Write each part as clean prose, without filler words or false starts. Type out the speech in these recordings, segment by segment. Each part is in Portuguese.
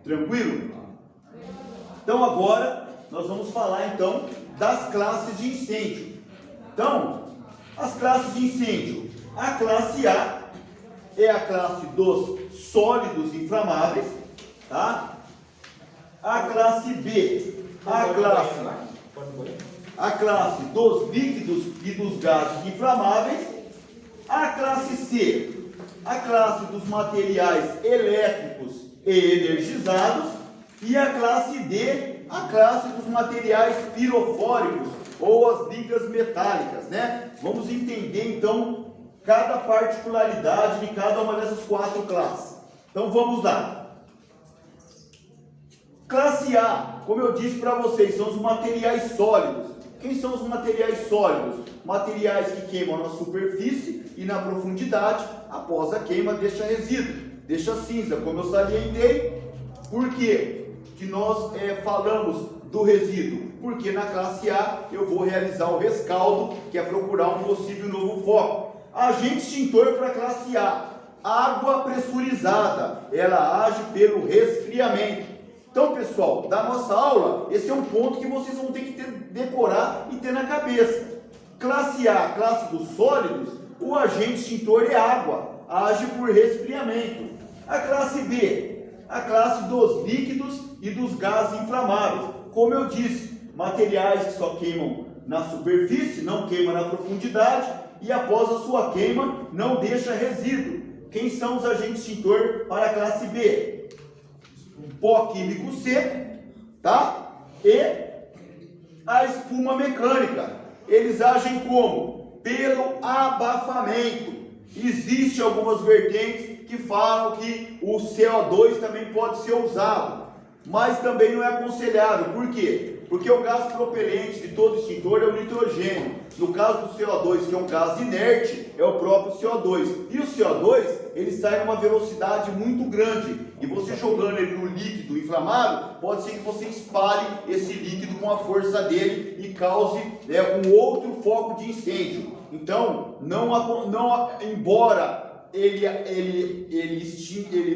Tranquilo? Então agora nós vamos falar então das classes de incêndio. Então, as classes de incêndio. A classe A é a classe dos sólidos inflamáveis, tá? A classe B, a classe dos líquidos e dos gases inflamáveis. A classe C, a classe dos materiais elétricos e energizados. E a classe D, a classe dos materiais pirofóricos ou as ligas metálicas, né? Vamos entender então cada particularidade de cada uma dessas quatro classes. Então vamos lá. Classe A, como eu disse para vocês, são os materiais sólidos. Quem são os materiais sólidos? Materiais que queimam na superfície e na profundidade. Após a queima deixa resíduo, deixa cinza, como eu salientei. Por quê que nós falamos do resíduo? Porque na classe A eu vou realizar o rescaldo, que é procurar um possível novo foco. Agente extintor para a classe A, água pressurizada, ela age pelo resfriamento. Então, pessoal, da nossa aula, esse é um ponto que vocês vão ter que decorar e ter na cabeça. Classe A, classe dos sólidos, o agente extintor é água, age por resfriamento. A classe B, a classe dos líquidos e dos gases inflamáveis. Como eu disse, materiais que só queimam na superfície, não queimam na profundidade e após a sua queima não deixa resíduo. Quem são os agentes extintor para a classe B? Pó químico seco, tá? E a espuma mecânica. Eles agem como? Pelo abafamento. Existem algumas vertentes que falam que o CO2 também pode ser usado, mas também não é aconselhável. Por quê? Porque o gás propelente de todo extintor é o nitrogênio. No caso do CO2, que é um gás inerte, é o próprio CO2. E o CO2, ele sai a uma velocidade muito grande. E você jogando ele no líquido inflamável, pode ser que você espalhe esse líquido com a força dele e cause um outro foco de incêndio. Então, embora ele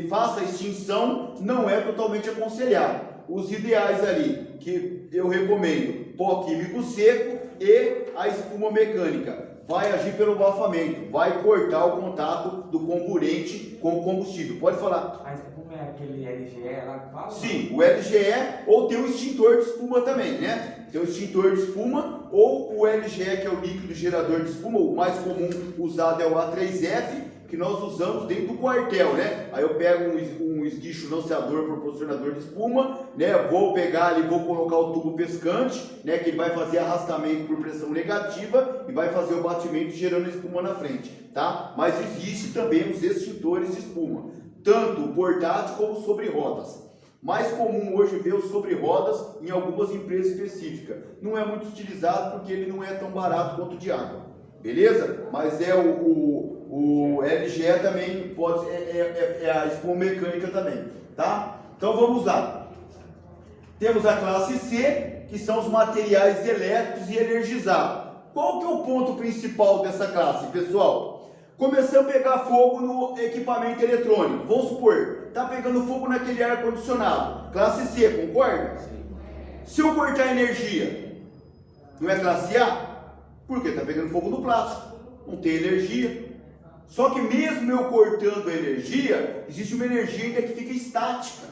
faça a extinção, não é totalmente aconselhável. Os ideais ali que eu recomendo: pó químico seco e a espuma mecânica. Vai agir pelo abafamento, vai cortar o contato do comburente com o combustível. Pode falar. A espuma é aquele LGE lá que fala? Sim, o LGE, ou tem o extintor de espuma também, né? Tem o extintor de espuma ou o LGE, que é o líquido gerador de espuma. O mais comum usado é o A3F, que nós usamos dentro do quartel, né? Aí eu pego um esguicho lanceador proporcionador de espuma, né? Vou pegar ali, vou colocar o tubo pescante, né? Que ele vai fazer arrastamento por pressão negativa e vai fazer o batimento gerando espuma na frente, tá? Mas existe também os extintores de espuma, tanto o portátil como sobre rodas. Mais comum hoje ver os sobre rodas em algumas empresas específicas. Não é muito utilizado porque ele não é tão barato quanto o de água, beleza? Mas o LGE também pode, é a espuma mecânica também, tá? Então vamos lá. Temos a classe C, que são os materiais elétricos e energizados. Qual que é o ponto principal dessa classe, pessoal? Começou a pegar fogo no equipamento eletrônico. Vamos supor, está pegando fogo naquele ar-condicionado. Classe C, concorda? Sim. Se eu cortar a energia, não é classe A? Por quê? Está pegando fogo no plástico. Não tem energia. Só que mesmo eu cortando a energia, existe uma energia ainda que fica estática.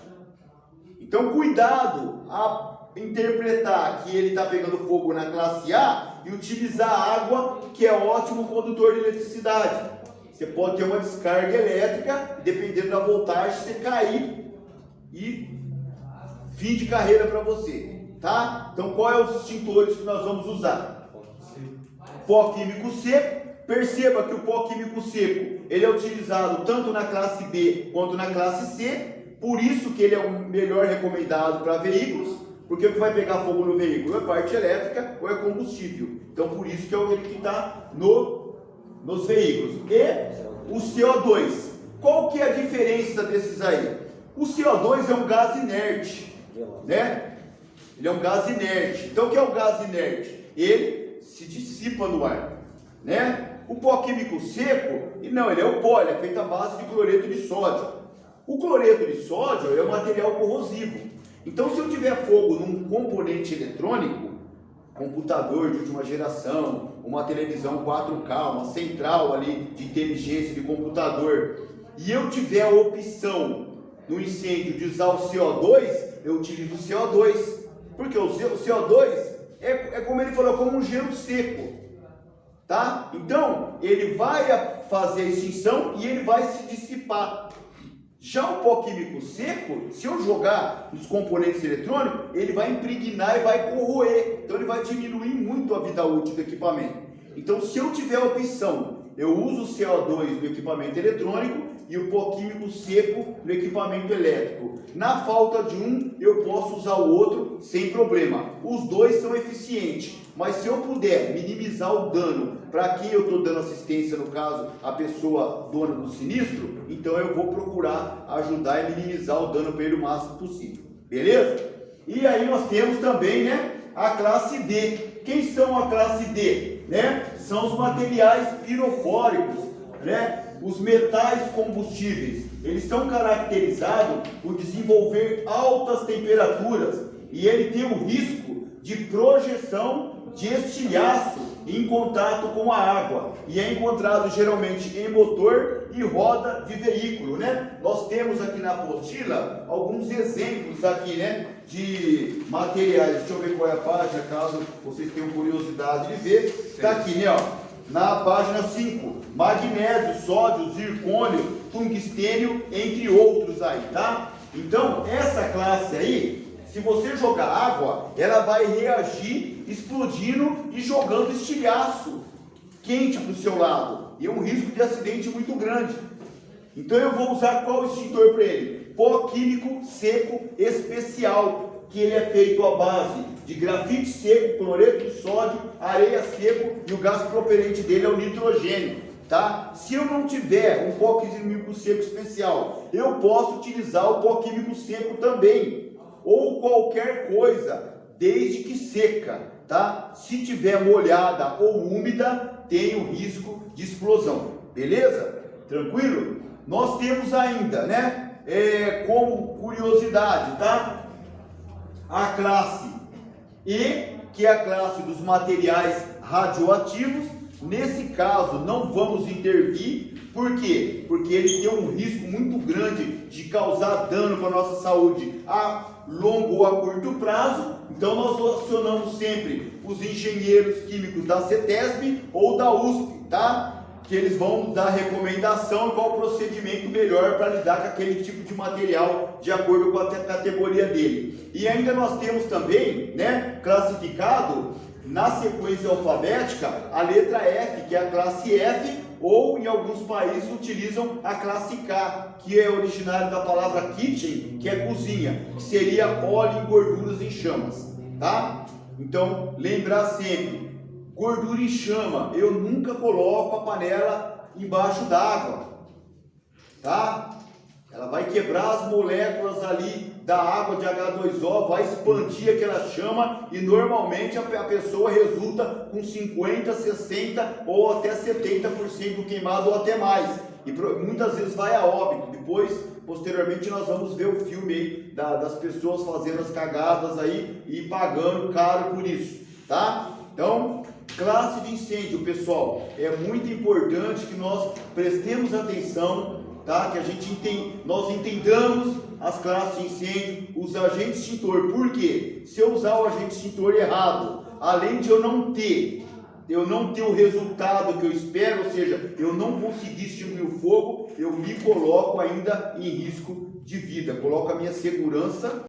Então cuidado a interpretar que ele está pegando fogo na classe A e utilizar água, que é ótimo condutor de eletricidade. Você pode ter uma descarga elétrica, dependendo da voltagem, você cair e fim de carreira para você, tá? Então qual é os extintores que nós vamos usar? Pó químico seco. Perceba que o pó químico seco, ele é utilizado tanto na classe B quanto na classe C, por isso que ele é o melhor recomendado para veículos, porque o que vai pegar fogo no veículo é parte elétrica ou é combustível. Então por isso que é ele que está nos veículos. E o CO2, qual que é a diferença desses aí? O CO2 é um gás inerte, né? Ele é um gás inerte. Então o que é o gás inerte? Ele se dissipa no ar, né? O pó químico seco, não, ele é o pó, ele é feito à base de cloreto de sódio. O cloreto de sódio é um material corrosivo. Então, se eu tiver fogo num componente eletrônico, computador de última geração, uma televisão 4K, uma central ali de inteligência de computador, e eu tiver a opção no incêndio de usar o CO2, eu utilizo o CO2. Porque o CO2 é como ele falou, como um gelo seco. Tá? Então, ele vai fazer a extinção e ele vai se dissipar. Já o pó químico seco, se eu jogar nos componentes eletrônicos, ele vai impregnar e vai corroer. Então, ele vai diminuir muito a vida útil do equipamento. Então, se eu tiver a opção, eu uso o CO2 no equipamento eletrônico e o pó químico seco no equipamento elétrico. Na falta de um, eu posso usar o outro sem problema. Os dois são eficientes, mas se eu puder minimizar o dano para quem eu estou dando assistência, no caso, a pessoa dona do sinistro, então eu vou procurar ajudar e minimizar o dano para ele o máximo possível. Beleza? E aí nós temos também, né, a classe D. Quem são a classe D? Né? São os materiais pirofóricos, né? Os metais combustíveis. Eles são caracterizados por desenvolver altas temperaturas e ele tem o risco de projeção de estilhaço em contato com a água e é encontrado geralmente em motor e roda de veículo, né? Nós temos aqui na apostila alguns exemplos aqui, né, de materiais. Deixa eu ver qual é a página, caso vocês tenham curiosidade de ver. Está aqui, né, ó, na página 5, magnésio, sódio, zircônio, tungstênio, entre outros aí, tá? Então, essa classe aí, se você jogar água, ela vai reagir explodindo e jogando estilhaço quente para o seu lado. E é um risco de acidente muito grande. Então eu vou usar qual extintor para ele? Pó químico seco especial, que ele é feito à base de grafite seco, cloreto de sódio, areia seco e o gás propelente dele é o nitrogênio. Tá? Se eu não tiver um pó químico seco especial, eu posso utilizar o pó químico seco também, ou qualquer coisa, desde que seca, tá? Se tiver molhada ou úmida, tem o risco de explosão, beleza? Tranquilo? Nós temos ainda, né, como curiosidade, tá? A classe E, que é a classe dos materiais radioativos. Nesse caso, não vamos intervir. Por quê? Porque ele tem um risco muito grande de causar dano para a nossa saúde a longo ou a curto prazo. Então, nós acionamos sempre os engenheiros químicos da CETESB ou da USP, tá? Que eles vão dar recomendação e qual o procedimento melhor para lidar com aquele tipo de material de acordo com a categoria dele. E ainda nós temos também, né, classificado na sequência alfabética a letra F, que é a classe F, ou em alguns países utilizam a classe K, que é originária da palavra kitchen, que é cozinha, que seria óleo e gorduras em chamas, tá? Então, lembrar sempre, gordura em chama, eu nunca coloco a panela embaixo d'água, tá? Ela vai quebrar as moléculas ali da água de H2O, vai expandir aquela chama e normalmente a pessoa resulta com 50%, 60% ou até 70% do queimado ou até mais. E muitas vezes vai a óbito. Depois, posteriormente, nós vamos ver o filme aí das pessoas fazendo as cagadas aí e pagando caro por isso, tá? Então, classe de incêndio, pessoal, é muito importante que nós prestemos atenção, tá? Que nós entendamos as classes de incêndio, os agentes extintor. Por quê? Se eu usar o agente extintor errado, além de eu não ter o resultado que eu espero, ou seja, eu não conseguir extinguir o fogo, eu me coloco ainda em risco de vida, coloco a minha segurança